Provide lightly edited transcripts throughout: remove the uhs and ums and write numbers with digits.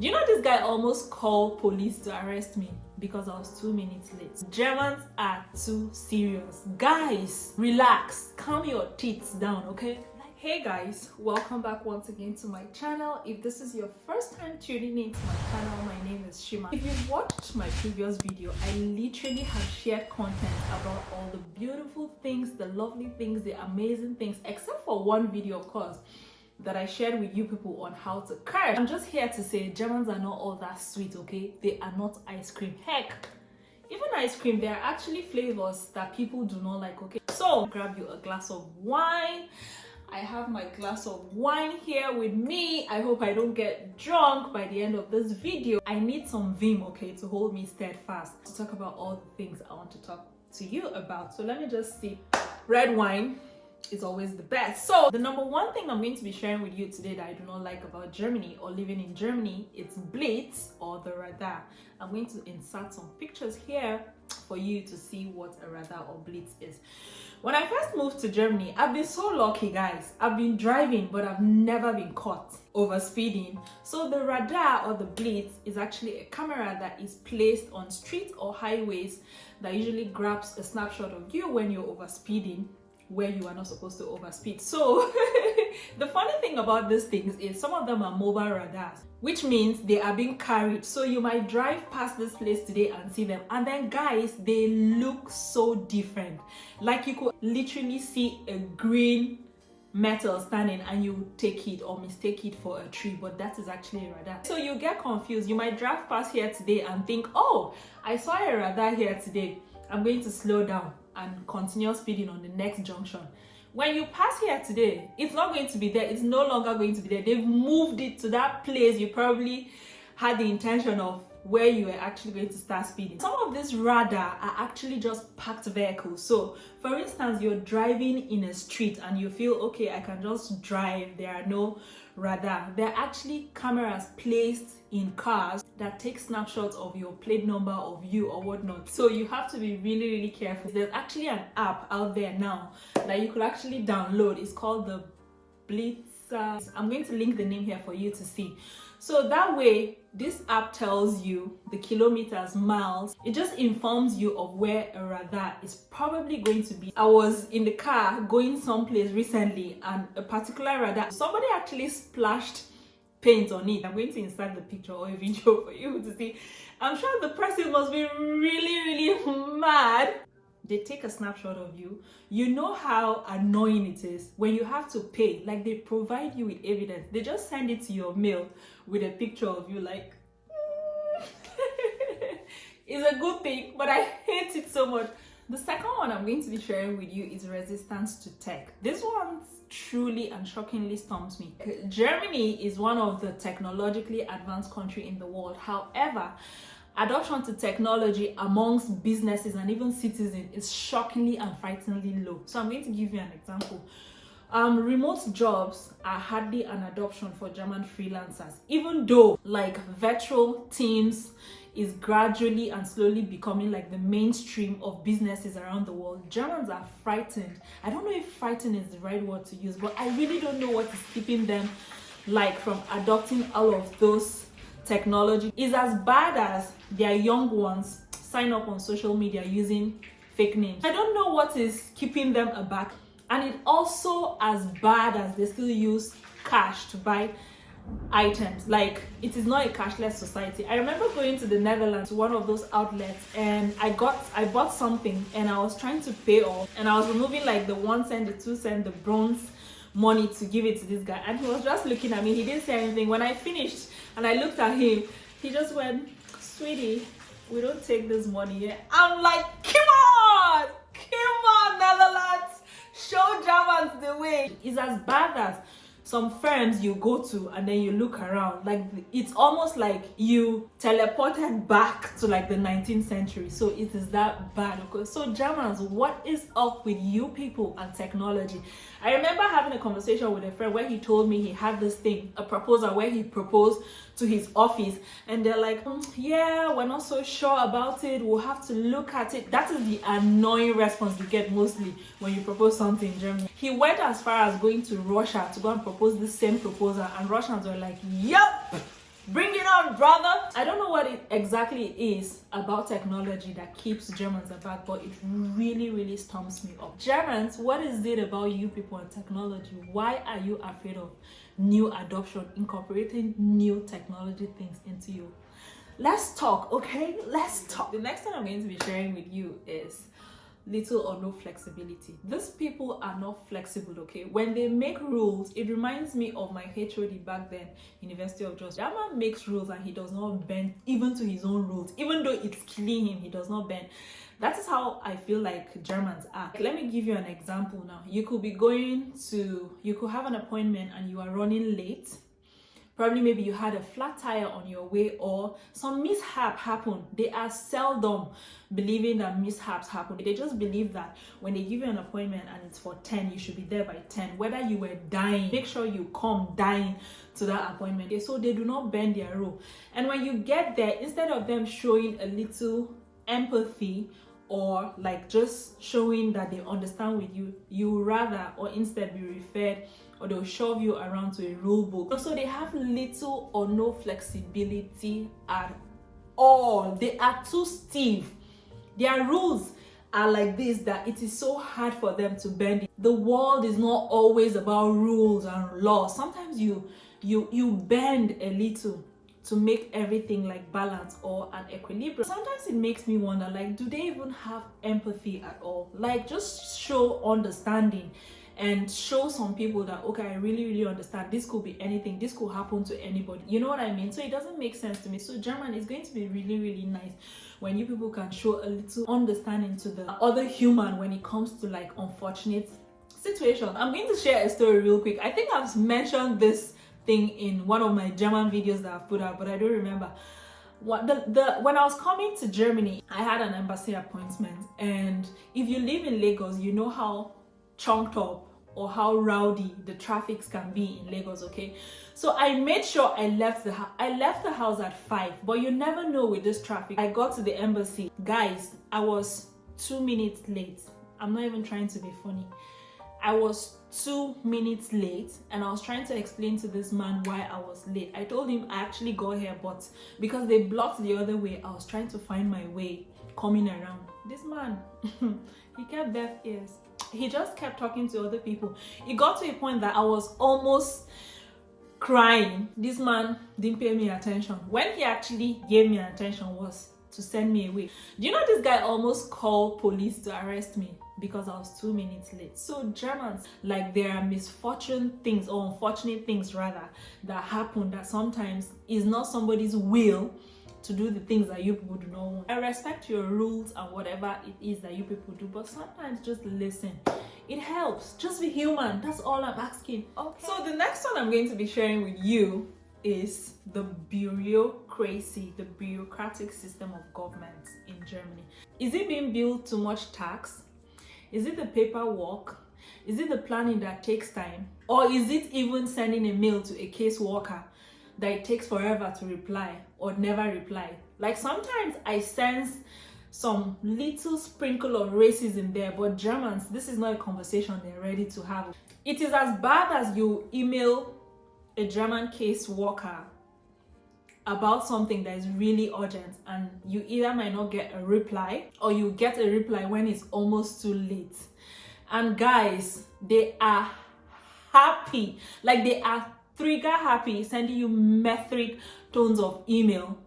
Do you know this guy almost called police to arrest me because I was 2 minutes late? Germans are too serious. Guys, relax, calm your tits down, okay? Hey guys, welcome back once again to my channel. If this is your first time tuning into my channel, my name is Shima. If you've watched my previous video, I literally have shared content about all the beautiful things, the lovely things, the amazing things, except for one video, of course, that I shared with you people on how to curse. I'm just here to say Germans are not all that sweet, okay? They are not ice cream. Heck, even ice cream, there are actually flavors that people do not like, okay? So grab you a glass of wine. I have my glass of wine here with me. I hope I don't get drunk by the end of this video. I need some vim, okay, to hold me steadfast to talk about all the things I want to talk to you about. So let me just see. Red wine is always the best. So the number one thing I'm going to be sharing with you today that I do not like about Germany or living in Germany, it's Blitz or the radar. I'm going to insert some pictures here for you to see what a radar or Blitz is. When I first moved to Germany, I've been so lucky, guys. I've been driving, but I've never been caught over speeding. So the radar or the Blitz is actually a camera that is placed on streets or highways that usually grabs a snapshot of you when you're over speeding, where you are not supposed to overspeed. So the funny thing about these things is some of them are mobile radars, which means they are being carried. So you might drive past this place today and see them, and then guys, they look so different. Like you could literally see a green metal standing and you take it or mistake it for a tree, but that is actually a radar. So you get confused. You might drive past here today and think, oh, I saw a radar here today, I'm going to slow down and continue speeding on the next junction. When you pass here today, it's not going to be there. It's no longer going to be there. They've moved it to that place you probably had the intention of, where you were actually going to start speeding. Some of these radar are actually just parked vehicles. So for instance, you're driving in a street and you feel, okay, I can just drive, there are no radar. They're actually cameras placed in cars that take snapshots of your plate number, of you or whatnot. So you have to be really, really careful. There's actually an app out there now that you could actually download. It's called the Blitzer. I'm going to link the name here for you to see. So that way, this app tells you the kilometers, miles. It just informs you of where a radar is probably going to be. I was in the car going someplace recently and a particular radar, somebody actually splashed paint on it. I'm going to insert the picture or a video for you to see. I'm sure the person must be really, really mad. They take a snapshot of you. You know how annoying it is when you have to pay. Like, they provide you with evidence. They just send it to your mail with a picture of you, like it's a good thing, but I hate it so much. The second one I'm going to be sharing with you is resistance to tech. This one truly and shockingly stumps me. Germany is one of the technologically advanced countries in the world. However, adoption to technology amongst businesses and even citizens is shockingly and frighteningly low. So I'm going to give you an example. Remote jobs are hardly an adoption for German freelancers, even though like virtual teams is gradually and slowly becoming like the mainstream of businesses around the world. Germans are frightened. I don't know if frightened is the right word to use, but I really don't know what is keeping them like from adopting all of those technology. Is as bad as their young ones sign up on social media using fake names. I don't know what is keeping them aback. And it's also as bad as they still use cash to buy items. Like, it is not a cashless society. I remember going to the Netherlands to one of those outlets and I bought something and I was trying to pay off and I was removing like the 1 cent, the 2 cent, the bronze money to give it to this guy, and he was just looking at me. He didn't say anything. When I finished and I looked at him, he just went, "Sweetie, we don't take this money here." I'm like, come on, Netherlands, show Germans the way. It's as bad as some firms you go to and then you look around, like it's almost like you teleported back to like the 19th century. So it is that bad. Okay, so Germans, what is up with you people and technology? I remember having a conversation with a friend where he told me he had this thing, a proposal where he proposed to his office, and they're like, yeah, we're not so sure about it, we'll have to look at it. That is the annoying response you get mostly when you propose something in Germany. He went as far as going to Russia to go and propose the same proposal, and Russians were like, yep, Bring it on, brother! I don't know what it exactly is about technology that keeps Germans aback, but it really, really stumps me up. Germans, what is it about you people and technology? Why are you afraid of new adoption, incorporating new technology things into you? Let's talk, okay? Let's talk. The next thing I'm going to be sharing with you is little or no flexibility. These people are not flexible, okay? When they make rules, it reminds me of my HOD back then, University of Georgia. That man makes rules and he does not bend even to his own rules. Even though it's killing him, he does not bend. That is how I feel like Germans are. Let me give you an example now. You could have an appointment and you are running late. Probably maybe you had a flat tire on your way or some mishap happened. They are seldom believing that mishaps happen. They just believe that when they give you an appointment and it's for 10, you should be there by 10. Whether you were dying, make sure you come dying to that appointment. So they do not bend their rule. And when you get there, instead of them showing a little empathy or like just showing that they understand with you, you rather or instead be referred or they'll shove you around to a rule book. So they have little or no flexibility at all. They are too stiff. Their rules are like this that it is so hard for them to bend. The world is not always about rules and laws. Sometimes you bend a little to make everything like balance or an equilibrium. Sometimes it makes me wonder, like, do they even have empathy at all? Like, just show understanding and show some people that, okay, I really, really understand. This could be anything. This could happen to anybody. You know what I mean? So it doesn't make sense to me. So German is going to be really, really nice when you people can show a little understanding to the other human when it comes to like unfortunate situations. I'm going to share a story real quick. I think I've mentioned this thing in one of my German videos that I've put out, but I don't remember. When I was coming to Germany, I had an embassy appointment, and if you live in Lagos, you know how chunked up or how rowdy the traffics can be in Lagos, okay? So I made sure I left the house at 5, but you never know with this traffic. I got to the embassy. Guys, I was 2 minutes late. I'm not even trying to be funny. I was 2 minutes late and I was trying to explain to this man why I was late. I told him I actually got here, but because they blocked the other way, I was trying to find my way coming around. This man, he kept deaf ears. He just kept talking to other people. It got to a point that I was almost crying. This man didn't pay me attention. When he actually gave me attention was to send me away. Do you know this guy almost called police to arrest me because I was 2 minutes late? So Germans, like, there are misfortune things or unfortunate things rather that happen that sometimes is not somebody's will to do the things that you people do not want. I respect your rules and whatever it is that you people do, but sometimes just listen. It helps. Just be human. That's all I'm asking. Okay. So the next one I'm going to be sharing with you is the bureaucracy, the bureaucratic system of government in Germany. Is it being billed too much tax? Is it the paperwork? Is it the planning that takes time? Or is it even sending a mail to a caseworker that it takes forever to reply or never reply? Like, sometimes I sense some little sprinkle of racism there, but Germans, this is not a conversation they're ready to have. It is as bad as you email a German caseworker about something that is really urgent and you either might not get a reply or you get a reply when it's almost too late. And guys, they are happy, like they are trigger happy, sending you metric tones of email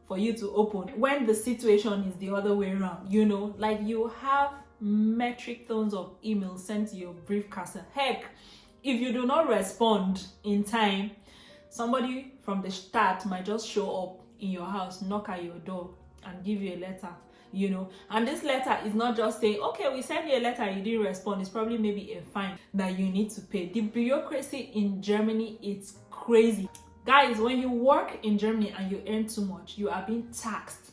for you to open when the situation is the other way around. You know, like, you have metric tones of email sent to your briefcase. Heck, if you do not respond in time, somebody from the start might just show up in your house, knock at your door and give you a letter, you know. And this letter is not just saying, okay, we sent you a letter, you didn't respond. It's probably maybe a fine that you need to pay. The bureaucracy in Germany, it's crazy. Guys, when you work in Germany and you earn too much, you are being taxed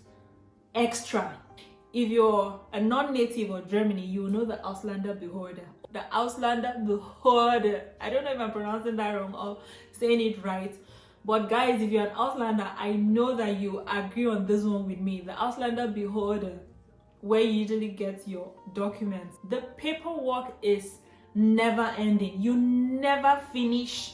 extra. If you're a non-native of Germany, you will know the Ausländerbehörde. The Ausländerbehörde. I don't know if I'm pronouncing that wrong or saying it right. But guys, if you're an Auslander, I know that you agree on this one with me. The Ausländerbehörde, where you usually get your documents. The paperwork is never ending. You never finish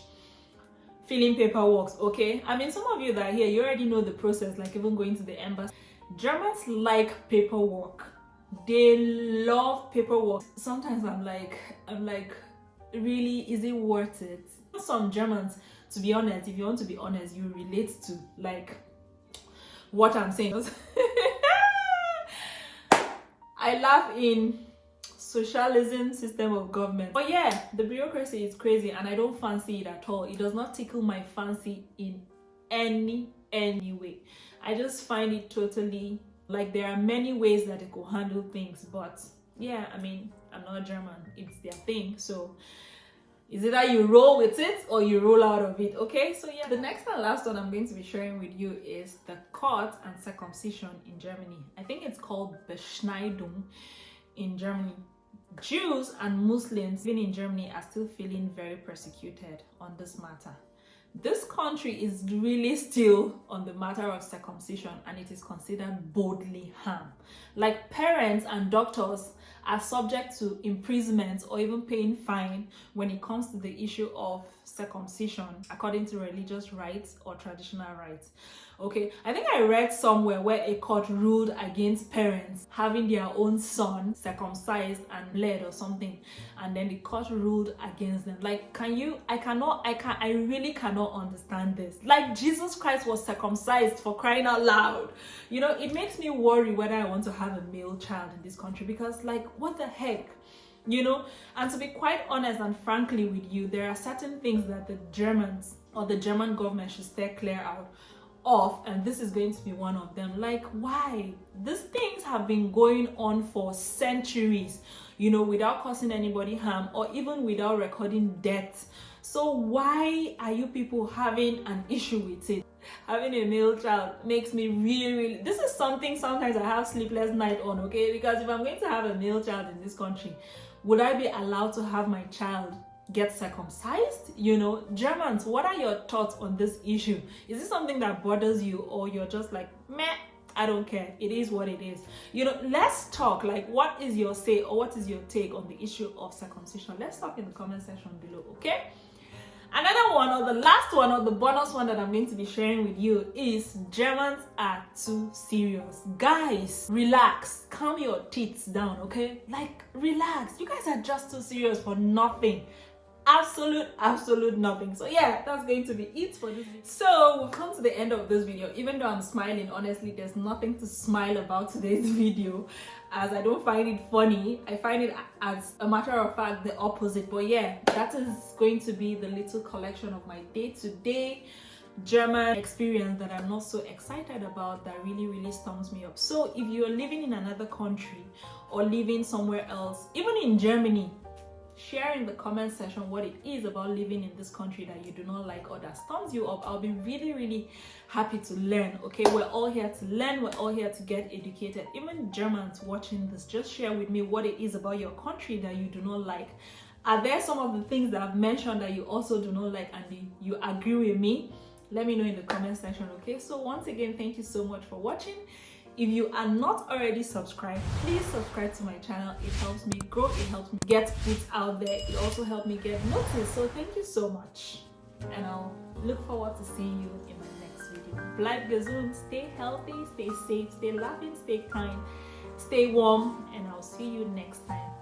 filling paperwork, okay? I mean, some of you that are here, you already know the process, like even going to the embassy. Germans like paperwork. They love paperwork. Sometimes I'm like, really, is it worth it? Some Germans, to be honest, if you want to be honest, you relate to like what I'm saying. I laugh in socialism system of government, but yeah, the bureaucracy is crazy and I don't fancy it at all. It does not tickle my fancy in any way. I just find it totally like there are many ways that they could handle things, but yeah, I mean, I'm not German, it's their thing, so is either you roll with it or you roll out of it, okay? So yeah, the next and last one I'm going to be sharing with you is the court and circumcision in Germany. I think it's called Beschneidung in Germany. Jews and Muslims living in Germany are still feeling very persecuted on this matter. This country is really still on the matter of circumcision and it is considered bodily harm. Like parents and doctors are subject to imprisonment or even paying fine when it comes to the issue of circumcision according to religious rites or traditional rites. Okay, I think I read somewhere where a court ruled against parents having their own son circumcised and bled or something, and then the court ruled against them. Like, I really cannot understand this. Like, Jesus Christ was circumcised, for crying out loud. You know, it makes me worry whether I want to have a male child in this country, because like, what the heck? You know, and to be quite honest and frankly with you, there are certain things that the Germans or the German government should stay clear out of, and this is going to be one of them. Like, why? These things have been going on for centuries, you know, without causing anybody harm or even without recording deaths. So why are you people having an issue with it? Having a male child makes me really, this is something sometimes I have sleepless night on, okay? Because if I'm going to have a male child in this country, would I be allowed to have my child get circumcised? You know, Germans, what are your thoughts on this issue? Is this something that bothers you, or you're just like, meh, I don't care, it is what it is? You know, let's talk. Like, what is your say or what is your take on the issue of circumcision? Let's talk in the comment section below, okay? Another one, or the last one, or the bonus one that I'm going to be sharing with you is Germans are too serious. Guys, relax, calm your tits down, okay? Like, relax. You guys are just too serious for nothing. Absolute nothing. So yeah, that's going to be it for this video. So we've come to the end of this video. Even though I'm smiling, honestly, there's nothing to smile about today's video, as I don't find it funny. I find it, as a matter of fact, the opposite. But yeah, that is going to be the little collection of my day-to-day German experience that I'm not so excited about, that really stumps me up. So if you're living in another country or living somewhere else, even in Germany, share in the comment section what it is about living in this country that you do not like or that stumps you up. I'll be really happy to learn, okay? We're all here to learn, we're all here to get educated. Even Germans watching this, just share with me what it is about your country that you do not like. Are there some of the things that I've mentioned that you also do not like and you agree with me? Let me know in the comment section, okay? So once again, thank you so much for watching. If you are not already subscribed, please subscribe to my channel. It helps me grow, it helps me get put out there, it also helps me get noticed. So thank you so much, and I'll look forward to seeing you in my next video. Bleib gesund, stay healthy, stay safe, stay laughing, stay kind, stay warm, and I'll see you next time.